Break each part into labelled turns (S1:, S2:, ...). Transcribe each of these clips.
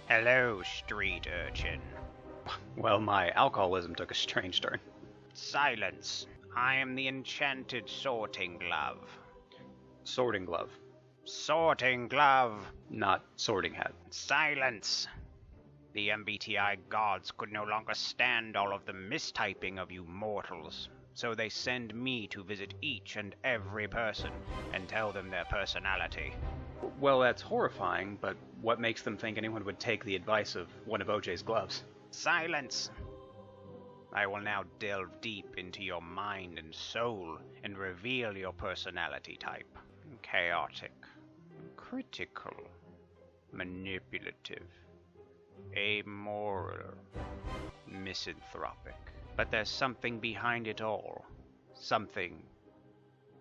S1: Hello, street urchin.
S2: Well, my alcoholism took a strange turn.
S1: Silence. I am the enchanted sorting glove.
S2: Sorting glove,
S1: Sorting glove.
S2: not sorting hat.
S1: Silence. The MBTI gods could no longer stand all of the mistyping of you mortals, so they send me to visit each and every person and tell them their personality.
S2: Well, that's horrifying, but what makes them think anyone would take the advice of one of OJ's gloves?
S1: Silence. I will now delve deep into your mind and soul and reveal your personality type. Chaotic, critical, manipulative, amoral, misanthropic. But there's something behind it all. Something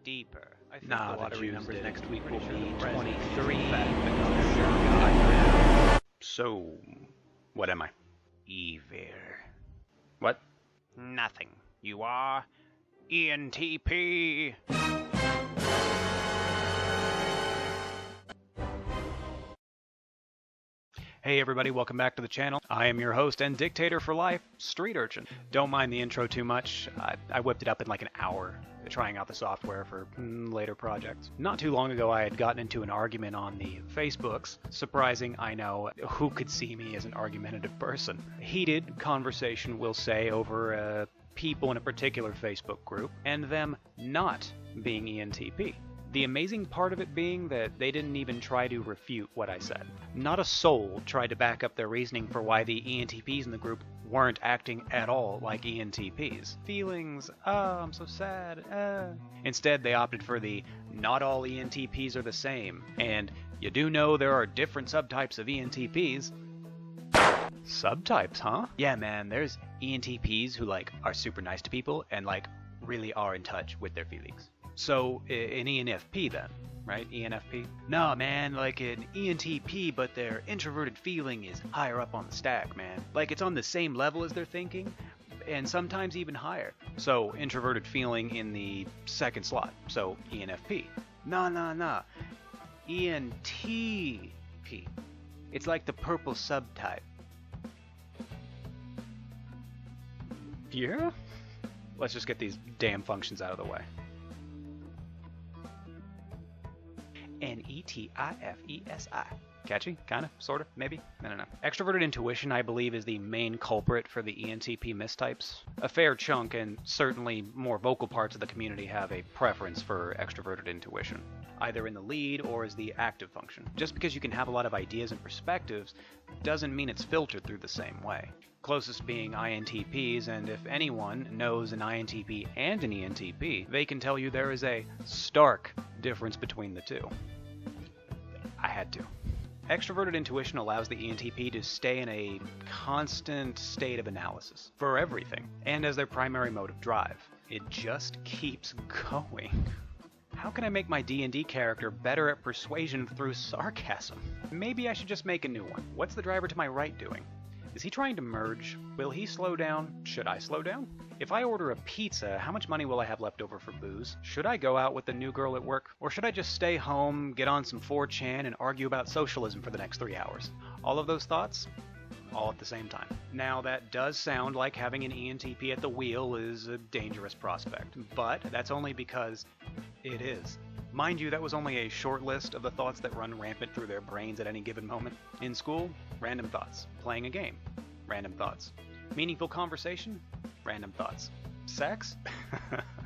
S1: deeper.
S2: I think
S3: the
S2: lottery
S3: Jews
S2: numbers
S3: did.
S2: next week
S3: Pretty
S2: will
S3: sure
S2: be
S3: the president
S2: 23. So, what am I?
S1: Evil.
S2: What?
S1: Nothing. You are ENTP.
S3: Hey everybody, welcome back to the channel. I am your host and dictator for life, Street Urchin. Don't mind the intro too much. I whipped it up in like an hour trying out the software for later projects. Not too long ago I had gotten into an argument on the Facebooks. Surprising, I know. Who could see me as an argumentative person? Heated conversation, we'll say, over people in a particular Facebook group, and them not being ENTP. The amazing part of it being that they didn't even try to refute what I said. Not a soul tried to back up their reasoning for why the ENTPs in the group weren't acting at all like ENTPs. Feelings, I'm so sad, Instead, they opted for the not all ENTPs are the same, and you do know there are different subtypes of ENTPs. Subtypes, huh? Yeah, man, there's ENTPs who, are super nice to people and, really are in touch with their feelings. So, an ENFP then, right? ENFP? No, man, like an ENTP, but their introverted feeling is higher up on the stack, man. Like it's on the same level as their thinking, and sometimes even higher. So, introverted feeling in the second slot. So, ENFP. Nah. ENTP. It's like the purple subtype. Yeah? Let's just get these damn functions out of the way. N-E-T-I-F-E-S-I. Catchy? Kinda? Sorta? Maybe? I don't know. Extroverted intuition, I believe, is the main culprit for the ENTP mistypes. A fair chunk, and certainly more vocal parts of the community, have a preference for extroverted intuition, either in the lead or as the active function. Just because you can have a lot of ideas and perspectives doesn't mean it's filtered through the same way. Closest being INTPs, and if anyone knows an INTP and an ENTP, they can tell you there is a stark difference between the two. I had to. Extroverted intuition allows the ENTP to stay in a constant state of analysis for everything, and as their primary mode of drive. It just keeps going. How can I make my D&D character better at persuasion through sarcasm? Maybe I should just make a new one. What's the driver to my right doing? Is he trying to merge? Will he slow down? Should I slow down? If I order a pizza, how much money will I have left over for booze? Should I go out with the new girl at work? Or should I just stay home, get on some 4chan, and argue about socialism for the next 3 hours? All of those thoughts? All at the same time. Now, that does sound like having an ENTP at the wheel is a dangerous prospect, but that's only because it is. Mind you, that was only a short list of the thoughts that run rampant through their brains at any given moment. In school, random thoughts. Playing a game, random thoughts. Meaningful conversation, random thoughts. Sex?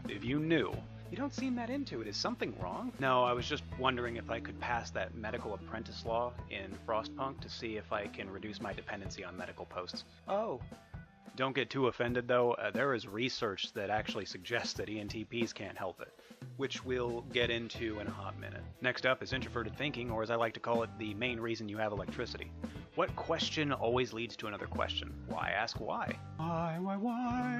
S3: If you knew. You don't seem that into it. Is something wrong? No, I was just wondering if I could pass that medical apprentice law in Frostpunk to see if I can reduce my dependency on medical posts. Oh. Don't get too offended, though. There is research that actually suggests that ENTPs can't help it, which we'll get into in a hot minute. Next up is introverted thinking, or as I like to call it, the main reason you have electricity. What question always leads to another question? Why ask why? Why?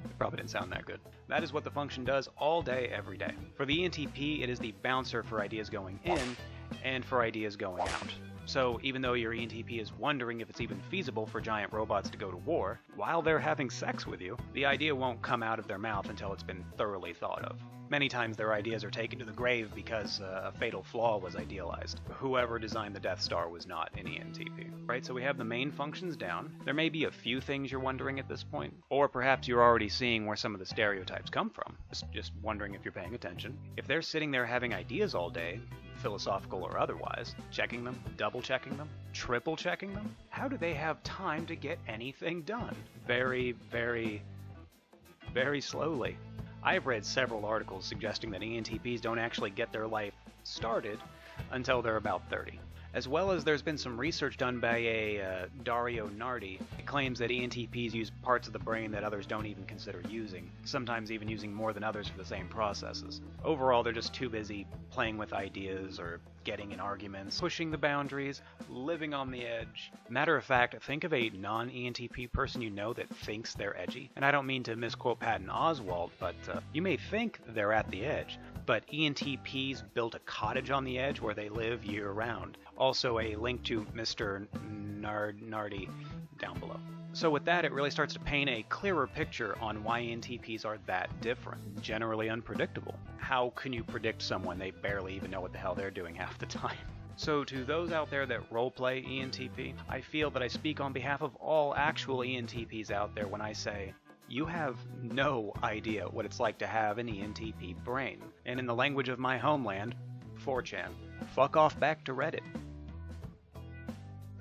S3: It probably didn't sound that good. That is what the function does all day, every day. For the ENTP, it is the bouncer for ideas going in and for ideas going out. So even though your ENTP is wondering if it's even feasible for giant robots to go to war, while they're having sex with you, the idea won't come out of their mouth until it's been thoroughly thought of. Many times their ideas are taken to the grave because a fatal flaw was idealized. Whoever designed the Death Star was not an ENTP. Right, so we have the main functions down. There may be a few things you're wondering at this point, or perhaps you're already seeing where some of the stereotypes come from. Just wondering if you're paying attention. If they're sitting there having ideas all day, philosophical or otherwise, checking them, double checking them, triple checking them, how do they have time to get anything done? Very, very, very slowly. I've read several articles suggesting that ENTPs don't actually get their life started until they're about 30. As well as there's been some research done by a Dario Nardi. It claims that ENTPs use parts of the brain that others don't even consider using, sometimes even using more than others for the same processes. Overall, they're just too busy playing with ideas or getting in arguments, pushing the boundaries, living on the edge. Matter of fact, think of a non-ENTP person you know that thinks they're edgy. And I don't mean to misquote Patton Oswalt, but you may think they're at the edge, but ENTPs built a cottage on the edge where they live year-round. Also a link to Mr. Nardi down below. So with that, it really starts to paint a clearer picture on why ENTPs are that different, generally unpredictable. How can you predict someone they barely even know what the hell they're doing half the time? So to those out there that roleplay ENTP, I feel that I speak on behalf of all actual ENTPs out there when I say, you have no idea what it's like to have an ENTP brain. And in the language of my homeland, 4chan, fuck off back to Reddit.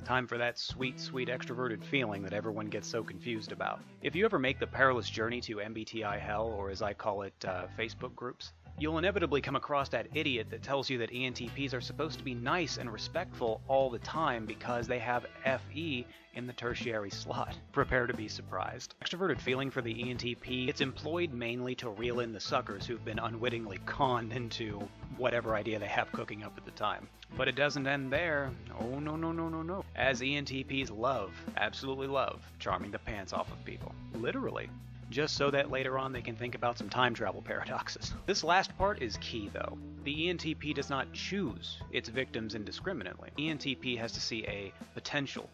S3: Time for that sweet, sweet extroverted feeling that everyone gets so confused about. If you ever make the perilous journey to MBTI hell, or as I call it, Facebook groups, you'll inevitably come across that idiot that tells you that ENTPs are supposed to be nice and respectful all the time because they have FE in the tertiary slot. Prepare to be surprised. Extroverted feeling for the ENTP, it's employed mainly to reel in the suckers who've been unwittingly conned into whatever idea they have cooking up at the time. But it doesn't end there. Oh no, no, no, no, no. As ENTPs love, absolutely love, charming the pants off of people. Literally. Just so that later on they can think about some time travel paradoxes. This last part is key though. The ENTP does not choose its victims indiscriminately. ENTP has to see a potential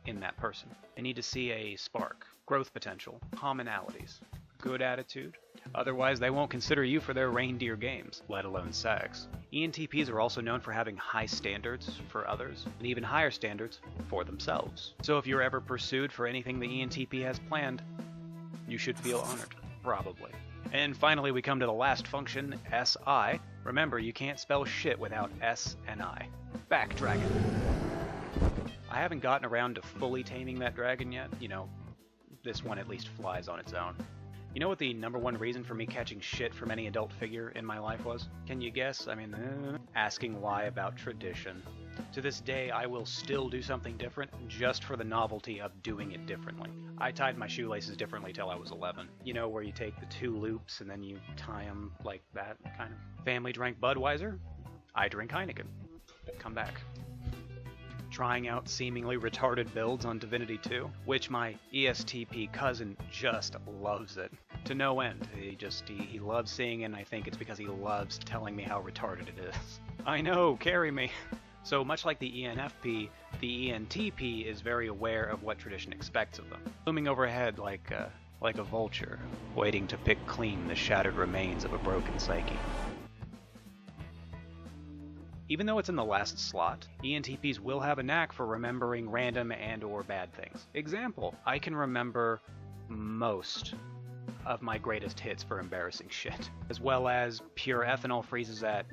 S3: in that person. They need to see a spark, growth potential, commonalities, good attitude. Otherwise, they won't consider you for their reindeer games, let alone sex. ENTPs are also known for having high standards for others, and even higher standards for themselves. So if you're ever pursued for anything the ENTP has planned, you should feel honored, probably. And finally, we come to the last function, SI. Remember, you can't spell shit without S and I. Back dragon. I haven't gotten around to fully taming that dragon yet. You know, this one at least flies on its own. You know what the number one reason for me catching shit from any adult figure in my life was? Can you guess? I mean, asking why about tradition. To this day, I will still do something different just for the novelty of doing it differently. I tied my shoelaces differently till I was 11. You know, where you take the 2 loops and then you tie them like that, kind of. Family drank Budweiser. I drink Heineken. Come back. Trying out seemingly retarded builds on Divinity 2, which my ESTP cousin just loves it. To no end. He loves seeing it, and I think it's because he loves telling me how retarded it is. I know, carry me. So much like the ENFP, the ENTP is very aware of what tradition expects of them, looming overhead like a vulture, waiting to pick clean the shattered remains of a broken psyche. Even though it's in the last slot, ENTPs will have a knack for remembering random and or bad things. Example, I can remember most of my greatest hits for embarrassing shit, as well as pure ethanol freezes at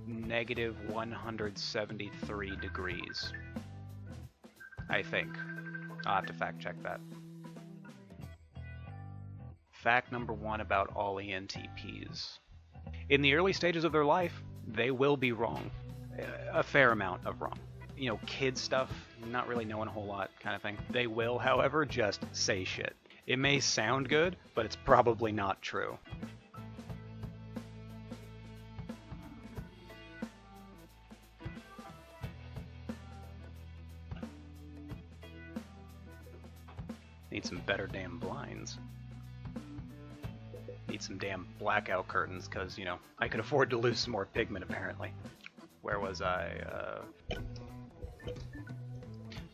S3: negative 173 degrees. I think. I'll have to fact check that. Fact number 1 about all ENTPs. In the early stages of their life, they will be wrong. A fair amount of wrong. You know, kid stuff, not really knowing a whole lot kind of thing. They will, however, just say shit. It may sound good, but it's probably not true. Need some better damn blinds. Need some damn blackout curtains, because, you know, I could afford to lose some more pigment, apparently. Where was I?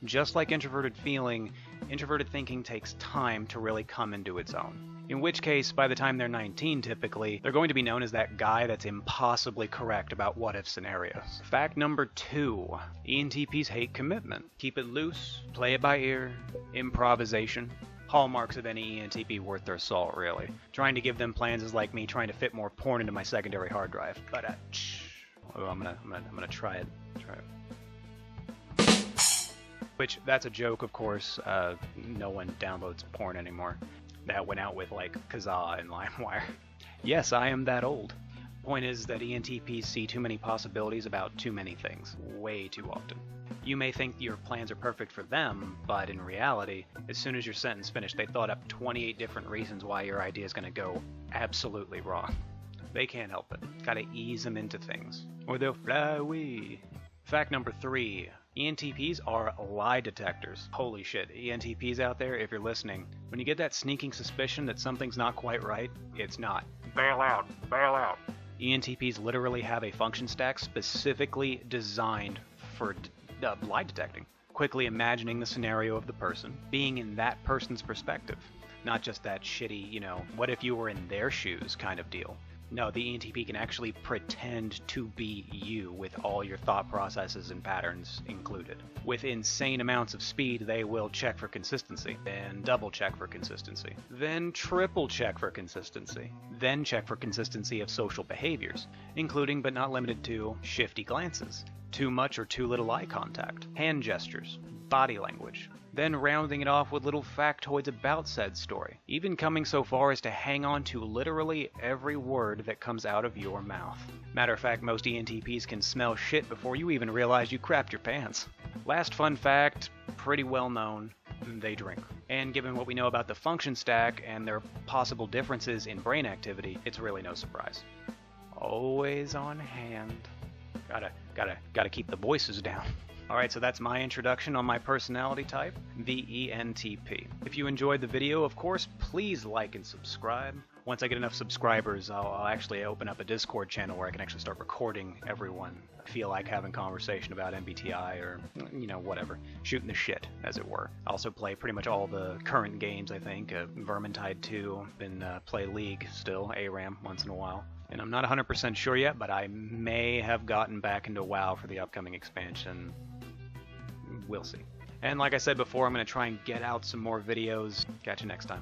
S3: Just like introverted feeling, introverted thinking takes time to really come into its own. In which case, by the time they're 19 typically, they're going to be known as that guy that's impossibly correct about what-if scenarios. Fact number 2, ENTPs hate commitment. Keep it loose, play it by ear, improvisation. Hallmarks of any ENTP worth their salt, really. Trying to give them plans is like me trying to fit more porn into my secondary hard drive. But I'm gonna try it. Which, that's a joke, of course. No one downloads porn anymore. That went out with, like, Kazaa and LimeWire. Yes, I am that old. Point is that ENTPs see too many possibilities about too many things, way too often. You may think your plans are perfect for them, but in reality, as soon as your sentence finished, they thought up 28 different reasons why your idea is going to go absolutely wrong. They can't help it. Gotta ease them into things, or they'll fly away. Fact number 3. ENTPs are lie detectors. Holy shit, ENTPs out there, if you're listening, when you get that sneaking suspicion that something's not quite right, it's not. Bail out, bail out. ENTPs literally have a function stack specifically designed for lie detecting. Quickly imagining the scenario of the person, being in that person's perspective. Not just that shitty, what if you were in their shoes kind of deal. No, the ENTP can actually pretend to be you with all your thought processes and patterns included. With insane amounts of speed, they will check for consistency, then double check for consistency, then triple check for consistency, then check for consistency of social behaviors, including but not limited to shifty glances, too much or too little eye contact, hand gestures, body language, then rounding it off with little factoids about said story, even coming so far as to hang on to literally every word that comes out of your mouth. Matter of fact, most ENTPs can smell shit before you even realize you crapped your pants. Last fun fact, pretty well known, they drink. And given what we know about the function stack and their possible differences in brain activity, it's really no surprise. Always on hand. Gotta keep the voices down. Alright, so that's my introduction on my personality type, the ENTP. If you enjoyed the video, of course, please like and subscribe. Once I get enough subscribers, I'll actually open up a Discord channel where I can actually start recording everyone. I feel like having conversation about MBTI or, whatever. Shooting the shit, as it were. I also play pretty much all the current games, I think. Vermintide 2, been play League still, ARAM once in a while. And I'm not 100% sure yet, but I may have gotten back into WoW for the upcoming expansion. We'll see. And like I said before, I'm going to try and get out some more videos. Catch you next time.